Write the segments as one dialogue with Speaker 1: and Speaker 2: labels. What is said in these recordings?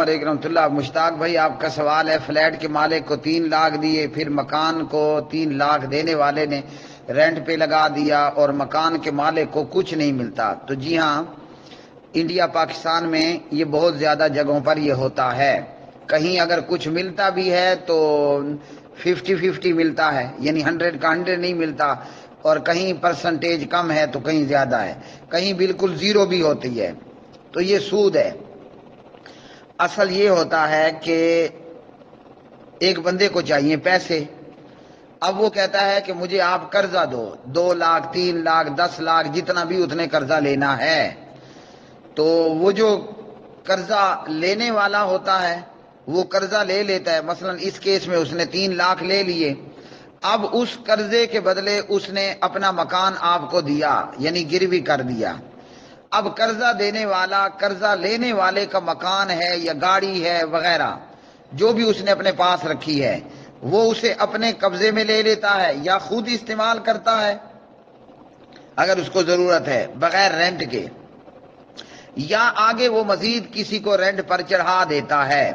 Speaker 1: علیکم رحمۃ اللہ۔ مشتاق بھائی، آپ کا سوال ہے، فلیٹ کے مالک کو 3 لاکھ دیے، پھر مکان کو 3 لاکھ دینے والے نے رینٹ پہ لگا دیا اور مکان کے مالک کو کچھ نہیں ملتا۔ تو جی ہاں، انڈیا پاکستان میں یہ بہت زیادہ جگہوں پر یہ ہوتا ہے۔ کہیں اگر کچھ ملتا بھی ہے تو 50-50 ملتا ہے، یعنی 100 کا 100 نہیں ملتا، اور کہیں پرسنٹیج کم ہے تو کہیں زیادہ ہے، کہیں بالکل زیرو بھی ہوتی ہے۔ تو یہ سود ہے۔ اصل یہ ہوتا ہے کہ ایک بندے کو چاہیے پیسے، اب وہ کہتا ہے کہ مجھے آپ قرضہ دو، 2 لاکھ 3 لاکھ 10 لاکھ جتنا بھی اتنے قرضہ لینا ہے۔ تو وہ جو قرضہ لینے والا ہوتا ہے وہ قرضہ لے لیتا ہے، مثلا اس کیس میں اس نے 3 لاکھ لے لیے۔ اب اس قرضے کے بدلے اس نے اپنا مکان آپ کو دیا، یعنی گروی کر دیا۔ اب قرضہ دینے والا قرضہ لینے والے کا مکان ہے یا گاڑی ہے وغیرہ جو بھی اس نے اپنے پاس رکھی ہے، وہ اسے اپنے قبضے میں لے لیتا ہے یا خود استعمال کرتا ہے اگر اس کو ضرورت ہے بغیر رینٹ کے، یا آگے وہ مزید کسی کو رینٹ پر چڑھا دیتا ہے۔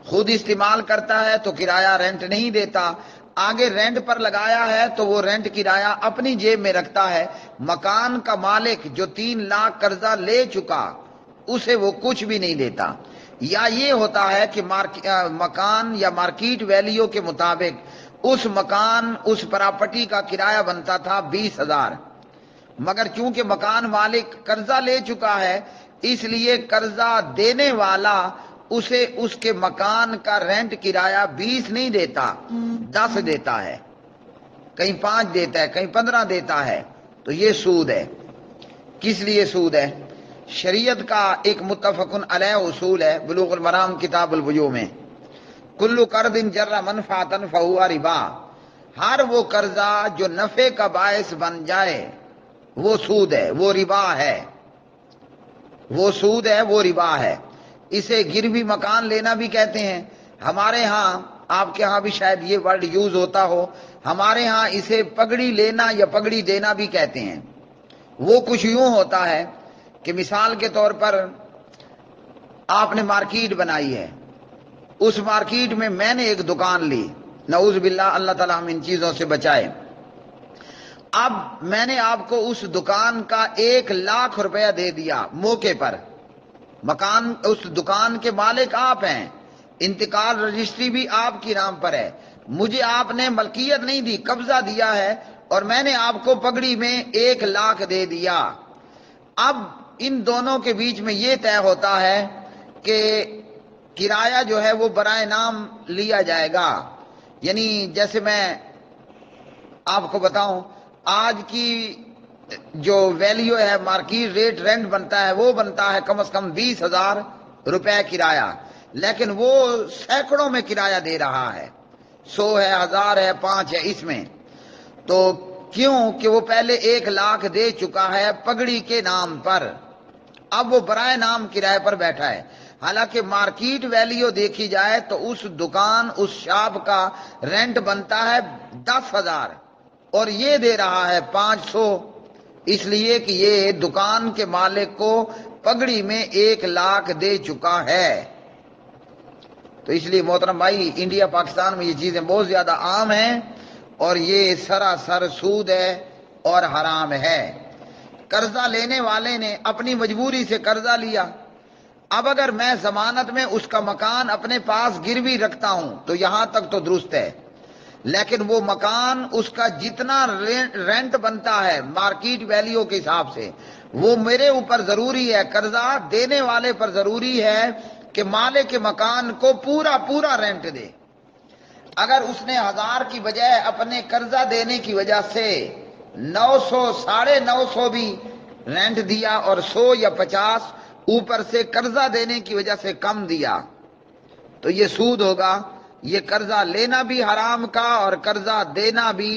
Speaker 1: خود استعمال کرتا ہے تو کرایہ رینٹ نہیں دیتا، آگے رینٹ پر لگایا ہے تو وہ رینٹ کرایہ اپنی جیب میں رکھتا ہے۔ مکان کا مالک جو 3 لاکھ قرضہ لے چکا اسے وہ کچھ بھی نہیں دیتا۔ یا یہ ہوتا ہے کہ مکان یا مارکیٹ ویلیو کے مطابق اس پراپرٹی کا کرایہ بنتا تھا 20,000، مگر چونکہ مکان مالک قرضہ لے چکا ہے اس لیے قرضہ دینے والا اسے اس کے مکان کا رینٹ کرایہ 20 نہیں دیتا، 10 دیتا ہے، کہیں 5 دیتا ہے، کہیں 15 دیتا ہے۔ تو یہ سود ہے۔ کس لیے سود ہے؟ شریعت کا ایک متفق علیہ اصول ہے، بلوغ المرام کتاب البیوع میں، کل قرض جر منفعۃ فہو ربا، ہر وہ قرضہ جو نفع کا باعث بن جائے وہ سود ہے، وہ ربا ہے، وہ سود ہے، وہ ربا ہے۔ اسے گروی مکان لینا بھی کہتے ہیں، ہمارے ہاں، آپ کے ہاں بھی شاید یہ ورڈ یوز ہوتا ہو، ہمارے ہاں اسے پگڑی لینا یا پگڑی دینا بھی کہتے ہیں۔ وہ کچھ یوں ہوتا ہے کہ مثال کے طور پر آپ نے مارکیٹ بنائی ہے، اس مارکیٹ میں میں نے ایک دکان لی، نعوذ باللہ، اللہ تعالیٰ ہم ان چیزوں سے بچائے۔ اب میں نے آپ کو اس دکان کا 1 لاکھ روپیہ دے دیا موقع پر، مکان اس دکان کے مالک آپ ہیں، انتقال رجسٹری بھی آپ کی نام پر ہے، مجھے آپ نے ملکیت نہیں دی، قبضہ دیا ہے، اور میں نے آپ کو پگڑی میں 1 لاکھ دے دیا۔ اب ان دونوں کے بیچ میں یہ طے ہوتا ہے کہ کرایہ جو ہے وہ برائے نام لیا جائے گا۔ یعنی جیسے میں آپ کو بتاؤں، آج کی جو ویلیو ہے، مارکیٹ ریٹ رینٹ بنتا ہے، وہ بنتا ہے کم از کم 20,000 روپے کرایہ، لیکن وہ سینکڑوں میں کرایہ دے رہا ہے، 100 ہے، 1000 ہے، 5 ہے، اس میں۔ تو کیوں کہ وہ پہلے 1 لاکھ دے چکا ہے پگڑی کے نام پر، اب وہ برائے نام کرایہ پر بیٹھا ہے۔ حالانکہ مارکیٹ ویلیو دیکھی جائے تو اس دکان، اس شاپ کا رینٹ بنتا ہے 10,000 اور یہ دے رہا ہے 500، اس لیے کہ یہ دکان کے مالک کو پگڑی میں 1 لاکھ دے چکا ہے۔ تو اس لیے محترم بھائی، انڈیا پاکستان میں یہ چیزیں بہت زیادہ عام ہیں اور یہ سراسر سود ہے اور حرام ہے۔ قرضہ لینے والے نے اپنی مجبوری سے قرضہ لیا، اب اگر میں ضمانت میں اس کا مکان اپنے پاس گروی رکھتا ہوں تو یہاں تک تو درست ہے، لیکن وہ مکان، اس کا جتنا رینٹ بنتا ہے مارکیٹ ویلیو کے حساب سے، وہ میرے اوپر ضروری ہے، قرضہ دینے والے پر ضروری ہے کہ مالک کے مکان کو پورا رینٹ دے۔ اگر اس نے 1000 کی بجائے اپنے قرضہ دینے کی وجہ سے 900، 950 بھی رینٹ دیا اور 100 یا 50 اوپر سے قرضہ دینے کی وجہ سے کم دیا، تو یہ سود ہوگا۔ یہ قرضہ لینا بھی حرام کا اور قرضہ دینا بھی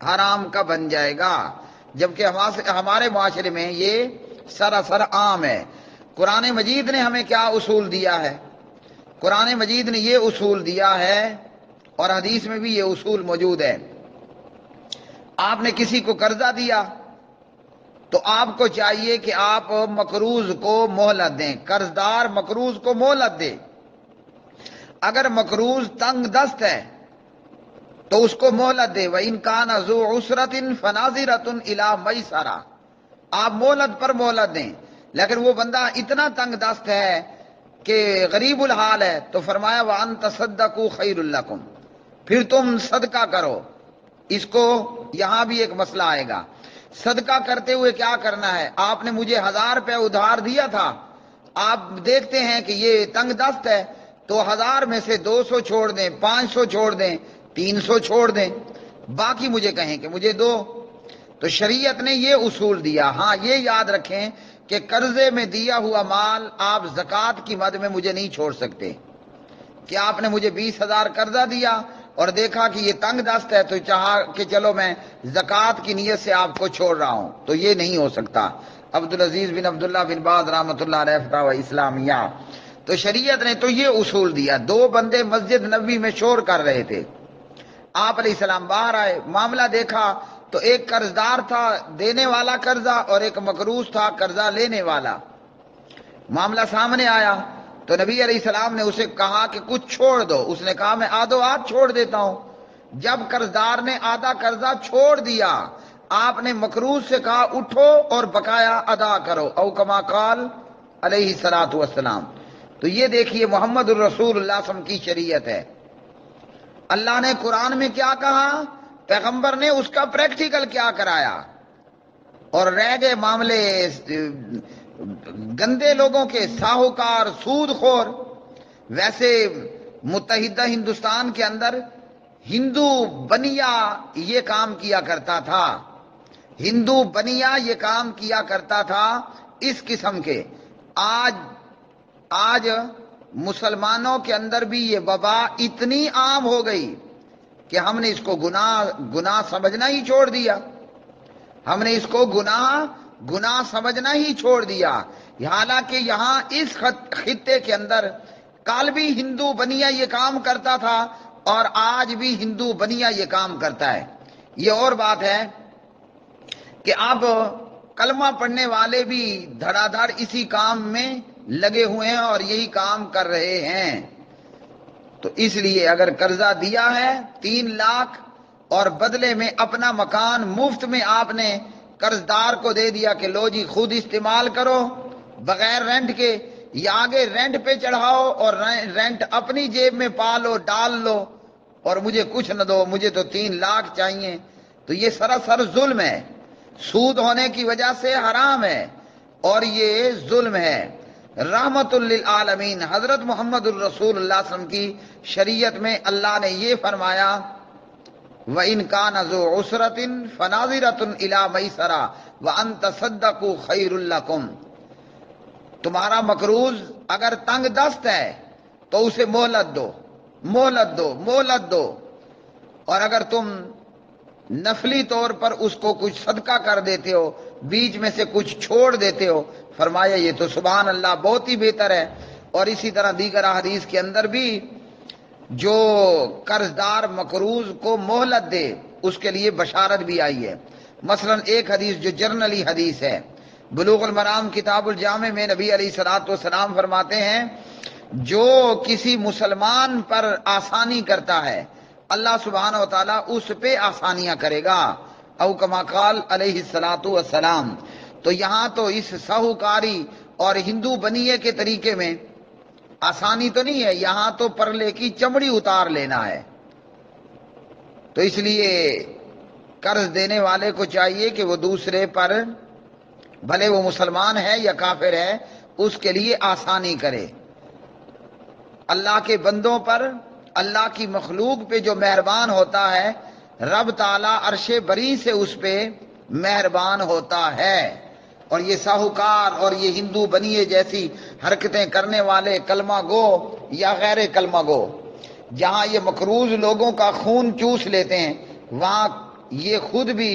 Speaker 1: حرام کا بن جائے گا، جبکہ ہمارے معاشرے میں یہ سراسر عام ہے۔ قرآن مجید نے ہمیں کیا اصول دیا ہے؟ قرآن مجید نے یہ اصول دیا ہے، اور حدیث میں بھی یہ اصول موجود ہے۔ آپ نے کسی کو قرضہ دیا تو آپ کو چاہیے کہ آپ مقروض کو مہلت دیں، قرضدار مقروض کو مہلت دے، اگر مقروض تنگ دست ہے تو اس کو مہلت دے، وَإِنْ كَانَ ذُو عُسْرَةٍ فَنَاظِرَةٌ إِلَىٰ مَيْسَرَةٍ، آپ مہلت پر مہلت دیں۔ لیکن وہ بندہ اتنا تنگ دست ہے کہ غریب الحال ہے تو فرمایا وَأَن تَصَدَّقُوا خَيْرٌ لَكُمْ، پھر تم صدقہ کرو۔ اس کو یہاں بھی ایک مسئلہ آئے گا، صدقہ کرتے ہوئے کیا کرنا ہے؟ آپ نے مجھے 1000 روپے ادھار دیا تھا، آپ دیکھتے ہیں کہ یہ تنگ دست ہے تو 1000 میں سے 200 چھوڑ دیں، 500 چھوڑ دیں، 300 چھوڑ دیں، باقی مجھے کہیں کہ مجھے دو۔ تو شریعت نے یہ اصول دیا۔ ہاں یہ یاد رکھیں کہ قرضے میں دیا ہوا مال آپ زکوٰۃ کی مد میں مجھے نہیں چھوڑ سکتے۔ کہ آپ نے مجھے 20,000 قرضہ دیا اور دیکھا کہ یہ تنگ دست ہے تو چاہا کہ چلو میں زکوٰۃ کی نیت سے آپ کو چھوڑ رہا ہوں، تو یہ نہیں ہو سکتا۔ عبدالعزیز بن عبداللہ بن باز رحمۃ اللہ علیہ فتاوی اسلامیہ۔ تو شریعت نے تو یہ اصول دیا۔ دو بندے مسجد نبوی میں شور کر رہے تھے، آپ علیہ السلام باہر آئے، معاملہ دیکھا تو ایک قرضدار تھا دینے والا قرضہ اور ایک مقروض تھا قرضہ لینے والا۔ معاملہ سامنے آیا تو نبی علیہ السلام نے اسے کہا کہ کچھ چھوڑ دو، اس نے کہا میں آدھو آدھ چھوڑ دیتا ہوں۔ جب قرضدار نے آدھا قرضہ چھوڑ دیا، آپ نے مقروض سے کہا اٹھو اور بقایا ادا کرو، او کما قال علیہ الصلوۃ والسلام۔ تو یہ دیکھیے محمد الرسول اللہ صلی اللہ علیہ وسلم کی شریعت ہے۔ اللہ نے قرآن میں کیا کہا، پیغمبر نے اس کا پریکٹیکل کیا کرایا، اور رہ گئے معاملے گندے لوگوں کے، ساہوکار، سود خور۔ ویسے متحدہ ہندوستان کے اندر ہندو بنیا یہ کام کیا کرتا تھا، ہندو بنیا یہ کام کیا کرتا تھا اس قسم کے۔ آج مسلمانوں کے اندر بھی یہ وبا اتنی عام ہو گئی کہ ہم نے اس کو گناہ سمجھنا ہی چھوڑ دیا، ہم نے اس کو گناہ سمجھنا ہی چھوڑ دیا۔ حالانکہ یہاں اس خطے کے اندر کل بھی ہندو بنیا یہ کام کرتا تھا اور آج بھی ہندو بنیا یہ کام کرتا ہے۔ یہ اور بات ہے کہ اب کلمہ پڑھنے والے بھی دھڑا دھڑ اسی کام میں لگے ہوئے ہیں اور یہی کام کر رہے ہیں۔ تو اس لیے اگر قرضہ دیا ہے 3 لاکھ اور بدلے میں اپنا مکان مفت میں آپ نے قرضدار کو دے دیا کہ لو جی خود استعمال کرو بغیر رینٹ کے، یا آگے رینٹ پہ چڑھاؤ اور رینٹ اپنی جیب میں پالو ڈال لو اور مجھے کچھ نہ دو، مجھے تو 3 لاکھ چاہیے، تو یہ سراسر ظلم ہے، سود ہونے کی وجہ سے حرام ہے اور یہ ظلم ہے۔ رحمت للعالمین حضرت محمد الرسول اللہ صلی اللہ علیہ وسلم کی شریعت میں اللہ نے یہ فرمایا وَإِنْ كَانَ ذُو عُسْرَةٍ فَنَاظِرَةٌ إِلَىٰ مَيْسَرَةٍ وَأَن تَصَدَّقُوا خَيْرٌ لَكُمْ۔ تمہارا مقروض اگر تنگ دست ہے تو اسے مہلت دو، مہلت دو، مہلت دو، اور اگر تم نفلی طور پر اس کو کچھ صدقہ کر دیتے ہو، بیچ میں سے کچھ چھوڑ دیتے ہو، فرمایا یہ تو سبحان اللہ بہت ہی بہتر ہے۔ اور اسی طرح دیگر احادیث کے اندر بھی جو قرضدار مقروض کو مہلت دے اس کے لیے بشارت بھی آئی ہے۔ مثلا ایک حدیث جو جرنلی حدیث ہے، بلوغ المرام کتاب الجامع میں نبی علیہ الصلوۃ والسلام فرماتے ہیں جو کسی مسلمان پر آسانی کرتا ہے اللہ سبحانہ و تعالیٰ اس پہ آسانیاں کرے گا، او کما قال علیہ الصلوۃ والسلام۔ تو یہاں تو اس ساہوکاری اور ہندو بنیے کے طریقے میں آسانی تو نہیں ہے، یہاں تو پرلے کی چمڑی اتار لینا ہے۔ تو اس لیے قرض دینے والے کو چاہیے کہ وہ دوسرے پر بھلے وہ مسلمان ہے یا کافر ہے اس کے لیے آسانی کرے۔ اللہ کے بندوں پر، اللہ کی مخلوق پہ جو مہربان ہوتا ہے رب تعالیٰ عرش بری سے اس پہ مہربان ہوتا ہے۔ اور یہ ساہوکار اور یہ ہندو بنیے جیسی حرکتیں کرنے والے کلمہ گو یا غیر کلمہ گو، جہاں یہ مقروض لوگوں کا خون چوس لیتے ہیں وہاں یہ خود بھی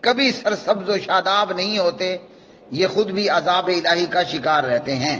Speaker 1: کبھی سرسبز و شاداب نہیں ہوتے، یہ خود بھی عذاب الہی کا شکار رہتے ہیں۔